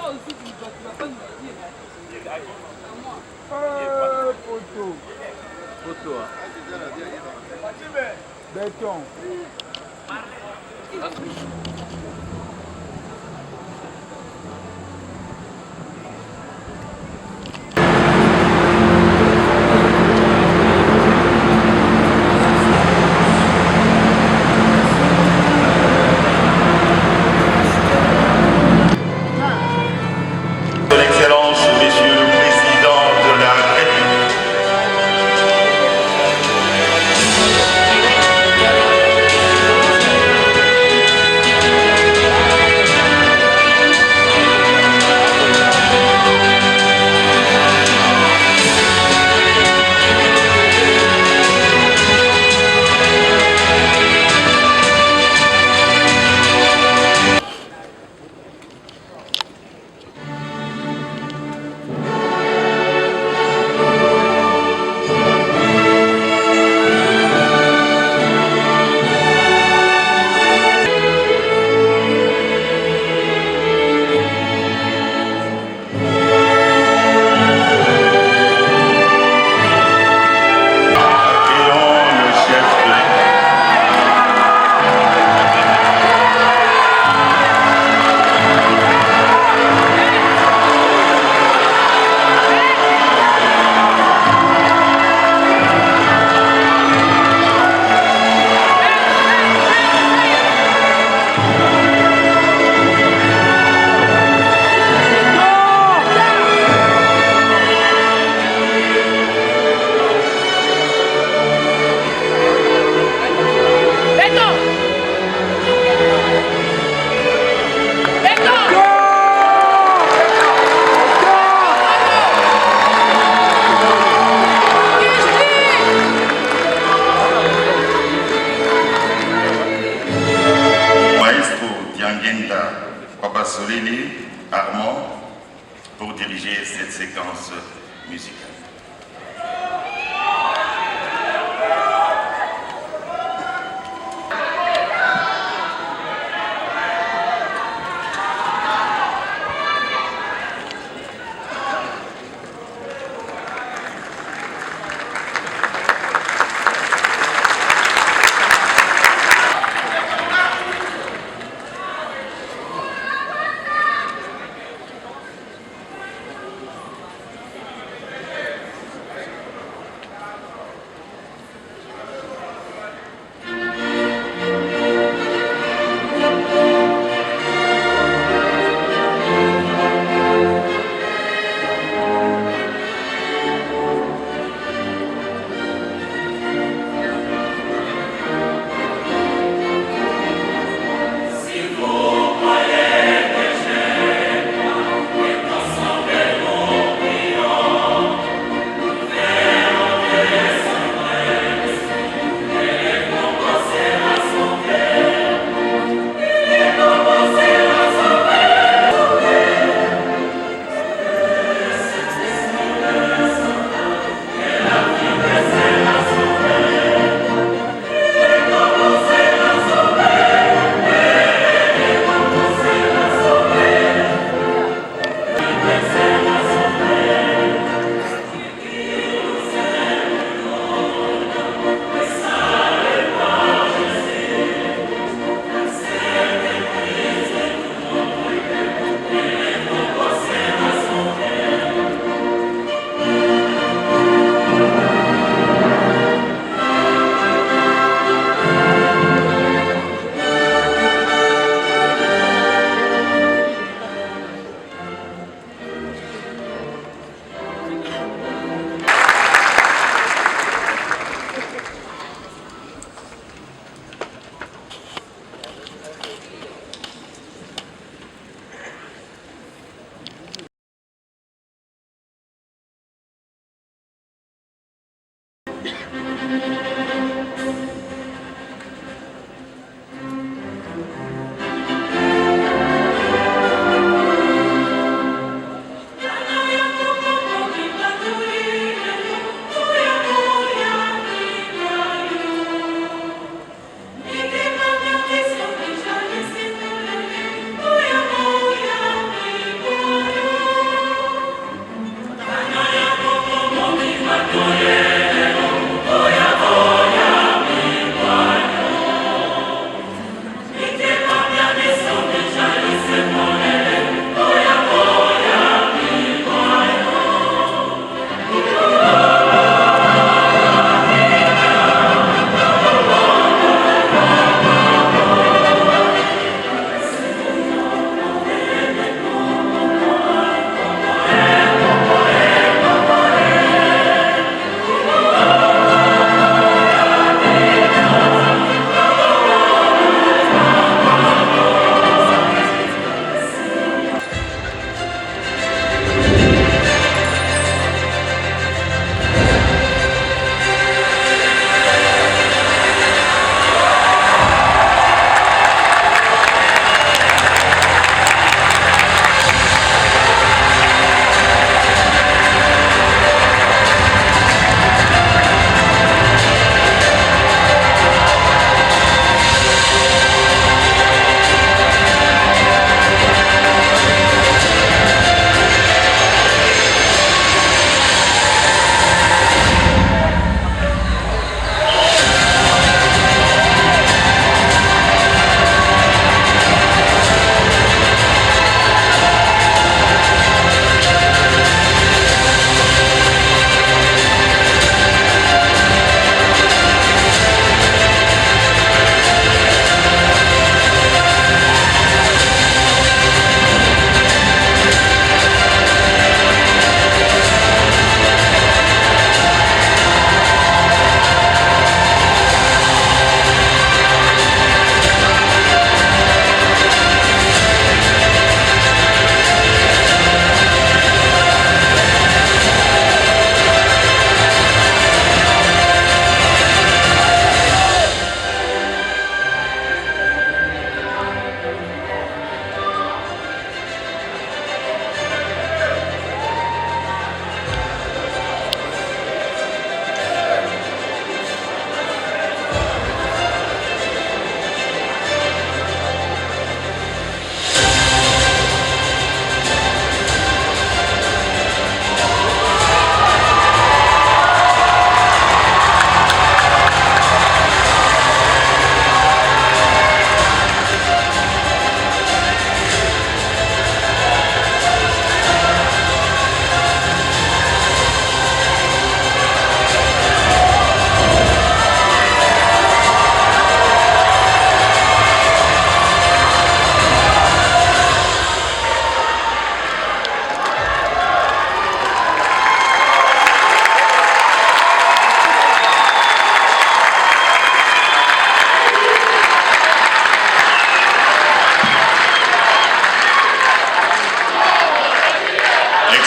Photo. Photo. Béton. Son Excellence, Monsieur le Président de la République. Papasolini Armand pour diriger cette séquence musicale.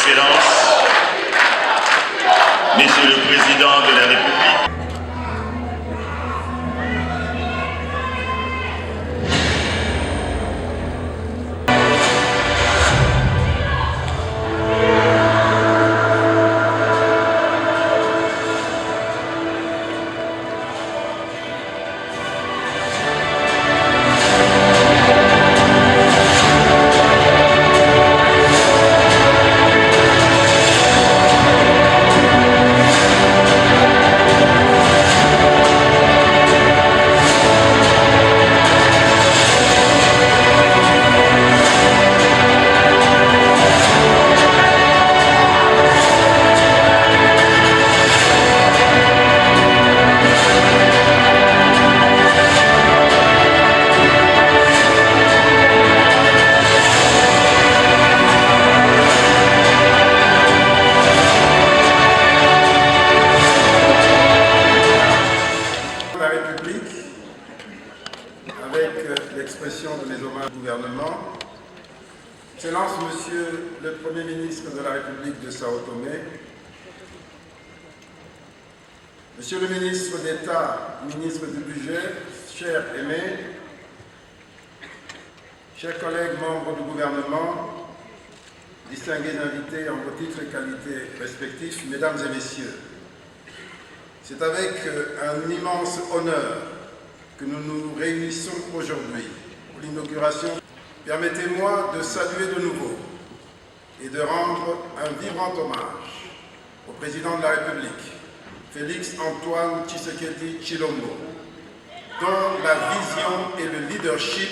Excellences, Monsieur le Président de la République, l'expression de mes hommages au gouvernement, Excellence Monsieur le Premier ministre de la République de Sao Tomé, Monsieur le ministre d'État, ministre du Budget, cher Aimé, chers collègues membres du gouvernement, distingués invités en vos titres et qualités respectifs, mesdames et messieurs, c'est avec un immense honneur que nous nous réunissons aujourd'hui pour l'inauguration. Permettez-moi de saluer de nouveau et de rendre un vibrant hommage au président de la République, Félix Antoine Tshisekedi Tshilombo, dont la vision et le leadership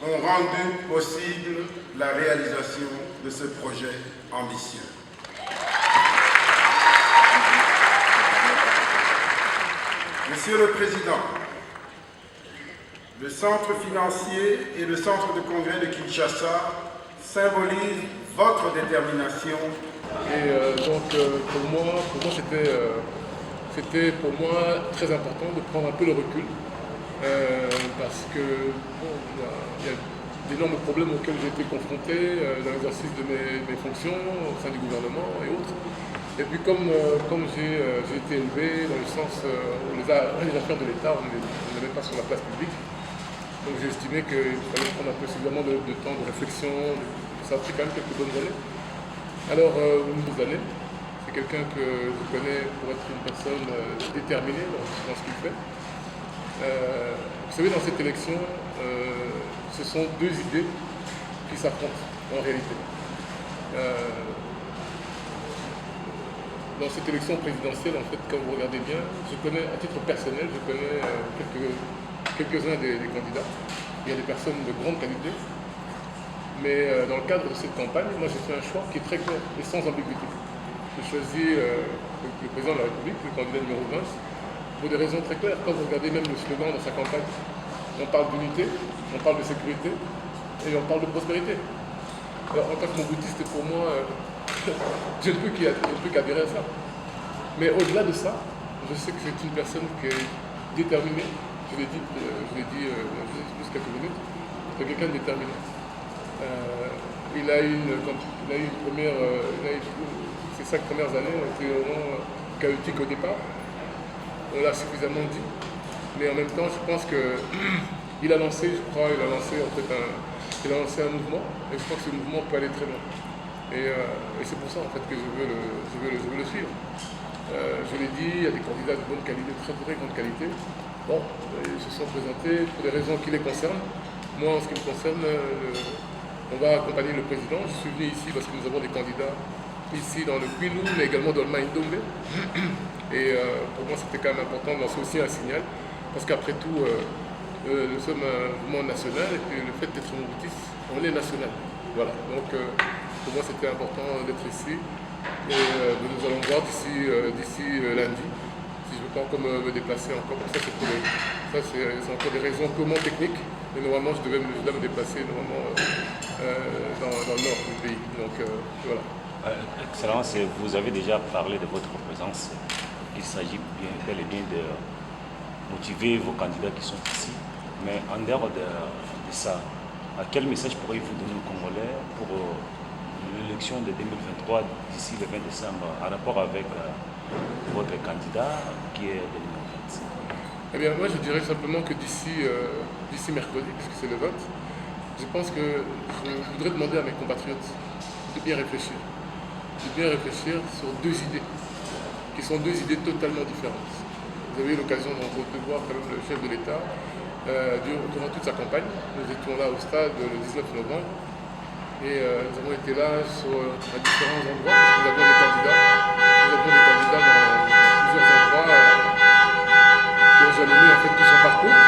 ont rendu possible la réalisation de ce projet ambitieux. Monsieur le Président, le centre financier et le centre de congrès de Kinshasa symbolisent votre détermination. Et pour moi c'était très important de prendre un peu le recul parce que il y a d'énormes problèmes auxquels j'ai été confronté dans l'exercice de mes fonctions au sein du gouvernement et autres. Et puis comme j'ai été élevé dans le sens où les affaires de l'État, on ne les met pas sur la place publique. Donc j'ai estimé qu'il fallait prendre un peu suffisamment de temps de réflexion, ça a pris quand même quelques bonnes années. Alors, au bout des années, c'est quelqu'un que je connais pour être une personne déterminée dans ce qu'il fait. Vous savez, dans cette élection, ce sont deux idées qui s'affrontent en réalité. Dans cette élection présidentielle, en fait, quand vous regardez bien, je connais, à titre personnel, je connais quelques-uns des candidats. Il y a des personnes de grande qualité. Mais dans le cadre de cette campagne, moi j'ai fait un choix qui est très clair et sans ambiguïté. J'ai choisi le président de la République, le candidat numéro 20, pour des raisons très claires. Quand vous regardez même le slogan dans sa campagne, on parle d'unité, on parle de sécurité et on parle de prospérité. Alors en tant que moboutiste, pour moi, je ne peux qu'adhérer à ça. Mais au-delà de ça, je sais que c'est une personne qui est déterminée. Je l'ai dit plus quelques minutes, c'est quelqu'un de déterminé. Ces 5 premières années ont été vraiment chaotiques au départ. On l'a suffisamment dit. Mais en même temps, je pense qu'il a lancé, un mouvement. Et je crois que ce mouvement peut aller très loin. Et c'est pour ça en fait que je veux le suivre. Je l'ai dit, il y a des candidats de bonne qualité, de très très grande qualité. Bon, ils se sont présentés pour des raisons qui les concernent. Moi, en ce qui me concerne, on va accompagner le président. Je suis venu ici parce que nous avons des candidats ici dans le Kwilu, mais également dans le Maïndombe. Et pour moi, c'était quand même important de lancer aussi un signal, parce qu'après tout, nous sommes un mouvement national, et puis le fait d'être moboutiste, on est national. Voilà, donc pour moi, c'était important d'être ici. Et nous allons voir d'ici lundi, si je veux pas encore me déplacer encore. Ça, c'est encore des raisons purement techniques. Mais normalement, je dois me déplacer normalement dans le nord du pays. Donc voilà. Excellence, vous avez déjà parlé de votre présence. Il s'agit bel et bien de motiver vos candidats qui sont ici. Mais en dehors de ça, quel message pourriez-vous donner aux Congolais pour l'élection de 2023 d'ici le 20 décembre en rapport avec votre candidat qui est le numéro 25? Eh bien, moi, je dirais simplement que d'ici mercredi, puisque c'est le vote, je pense que je voudrais demander à mes compatriotes de bien réfléchir. De bien réfléchir sur deux idées, qui sont deux idées totalement différentes. Vous avez eu l'occasion de voir quand même le chef de l'État durant toute sa campagne. Nous étions là au stade le 19 novembre et nous avons été là à différents endroits parce que nous avons des candidats. Nous avons des candidats dans plusieurs endroits qui ont jalonné en fait tout son parcours.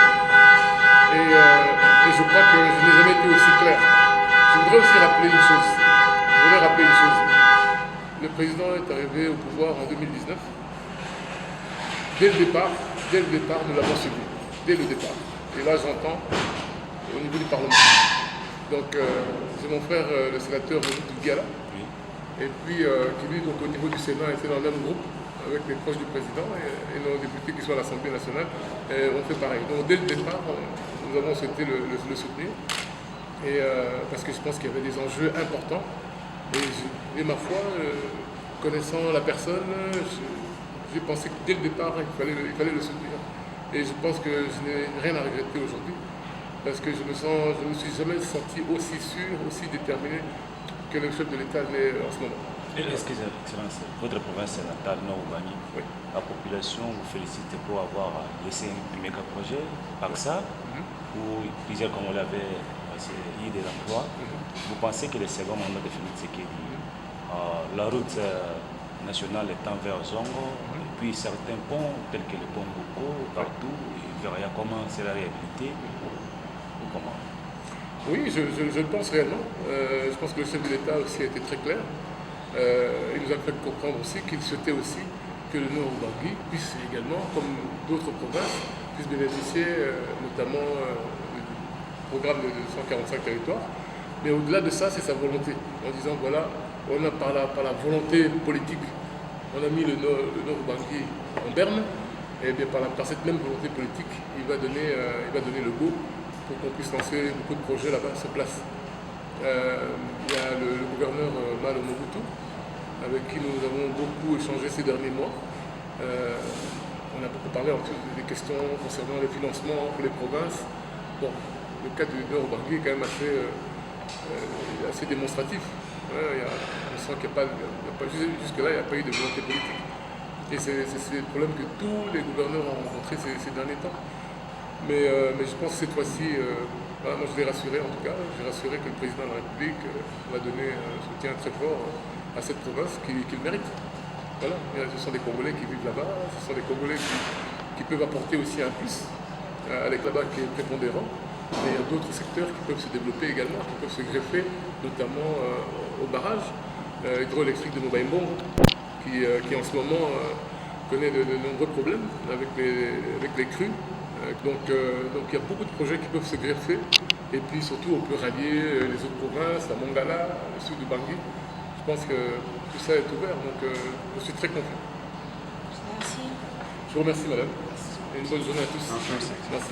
Et je crois que je n'ai jamais été aussi clair. Je voudrais aussi rappeler une chose. Le président est arrivé au pouvoir en 2019. Dès le départ, nous l'avons suivi. Dès le départ. Et là, j'entends au niveau du Parlement. Donc, c'est mon frère, le sénateur Mobutu Diala, et puis qui lui, donc, au niveau du Sénat, était dans le même groupe avec les proches du président et nos députés qui sont à l'Assemblée nationale, ont fait pareil. Donc, dès le départ, nous avons souhaité le soutenir, et, parce que je pense qu'il y avait des enjeux importants. Et ma foi, connaissant la personne, j'ai pensé que dès le départ, il fallait le soutenir. Et je pense que je n'ai rien à regretter aujourd'hui, parce que je me suis jamais senti aussi sûr, aussi déterminé que le chef de l'État l'est en ce moment. Excusez-moi, Excellence, votre province natale, Nord-Ubangi, oui. La population vous félicite pour avoir laissé un méga projet par ça, où plusieurs Congolais avaient eu des emplois. Vous pensez que le second mandat de Félix Tshisekedi, la route nationale étant vers Zongo, et puis certains ponts tels que le pont Boko, partout, il verra comment c'est la réhabilité ou comment? Oui, je le pense réellement. Je pense que le chef de l'État aussi a été très clair. Il nous a fait comprendre aussi qu'il souhaitait aussi que le Nord-Ubangi puisse également, comme d'autres provinces, puisse bénéficier notamment du programme de 145 territoires. Mais au-delà de ça, c'est sa volonté. En disant, voilà, on a par la volonté politique, on a mis le Nord-Ubangi en berne, et bien par cette même volonté politique, il va donner le go pour qu'on puisse lancer beaucoup de projets là-bas sur place. Il y a le gouverneur Malo Mobutu, avec qui nous avons beaucoup échangé ces derniers mois. On a beaucoup parlé des questions concernant les financements pour les provinces. Bon, le cas du Nord-Ubangi est quand même assez démonstratif. On sent qu'il n'y a pas, jusque-là, il n'y a pas eu de volonté politique. Et c'est le problème que tous les gouverneurs ont rencontré ces derniers temps. Mais je pense que cette fois-ci, voilà, moi je l'ai rassuré en tout cas, j'ai rassuré que le président de la République va donner un soutien très fort à cette province qu'il mérite. Voilà, ce sont des Congolais qui vivent là-bas, ce sont des Congolais qui peuvent apporter aussi un plus avec là-bas qui est prépondérant. Mais il y a d'autres secteurs qui peuvent se développer également, qui peuvent se greffer, notamment au barrage hydroélectrique de Mobaïmbongo, qui en ce moment connaît de nombreux problèmes avec les crues. Donc il y a beaucoup de projets qui peuvent se greffer. Et puis surtout, on peut rallier les autres provinces, la Mongala, le sud du Bangui. Je pense que tout ça est ouvert, donc je suis très confiant. Merci. Je vous remercie, madame. Et une bonne journée à tous. Merci.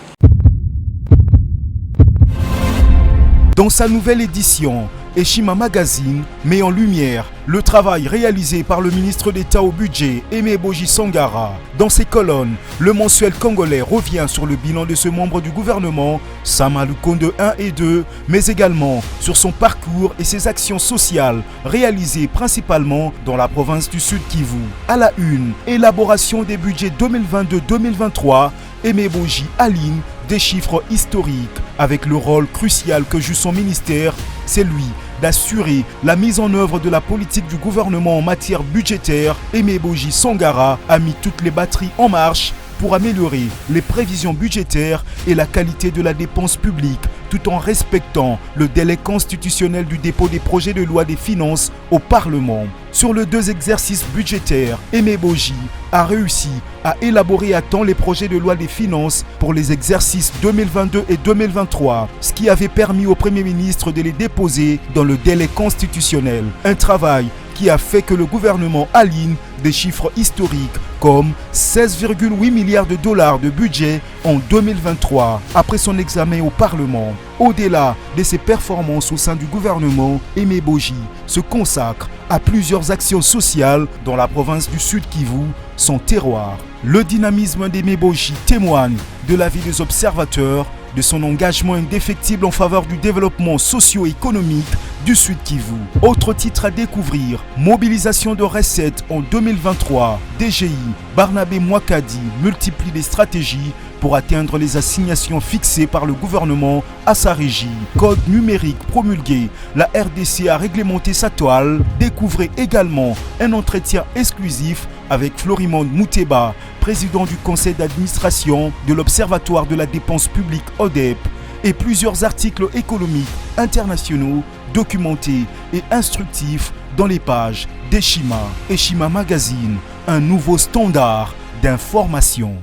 Dans sa nouvelle édition, Eshima Magazine met en lumière le travail réalisé par le ministre d'État au budget, Aimé Boji Sangara. Dans ses colonnes, le mensuel congolais revient sur le bilan de ce membre du gouvernement, Sama Lukonde 1 et 2, mais également sur son parcours et ses actions sociales réalisées principalement dans la province du Sud Kivu. À la une, élaboration des budgets 2022-2023, Aimé Boji aligne des chiffres historiques avec le rôle crucial que joue son ministère, c'est lui d'assurer la mise en œuvre de la politique du gouvernement en matière budgétaire. Aimé Boji Sangara a mis toutes les batteries en marche pour améliorer les prévisions budgétaires et la qualité de la dépense publique, tout en respectant le délai constitutionnel du dépôt des projets de loi des finances au Parlement. Sur les 2 exercices budgétaires, Aimé Boji a réussi à élaborer à temps les projets de loi des finances pour les exercices 2022 et 2023, ce qui avait permis au Premier ministre de les déposer dans le délai constitutionnel. Un travail qui a fait que le gouvernement aligne des chiffres historiques comme 16,8 milliards de dollars de budget en 2023 après son examen au Parlement. Au-delà de ses performances au sein du gouvernement, Aimé Boji se consacre à plusieurs actions sociales dans la province du Sud Kivu, son terroir. Le dynamisme d'Aimé Boji témoigne de l'avis des observateurs de son engagement indéfectible en faveur du développement socio-économique du Sud Kivu. Autre titre à découvrir, mobilisation de recettes en 2023. DGI, Barnabé Mouakadi multiplie les stratégies pour atteindre les assignations fixées par le gouvernement à sa régie. Code numérique promulgué, la RDC a réglementé sa toile. Découvrez également un entretien exclusif avec Florimond Mouteba, président du conseil d'administration de l'Observatoire de la dépense publique ODEP, et plusieurs articles économiques internationaux documentés et instructifs dans les pages d'Eshima. Eshima Magazine, un nouveau standard d'information.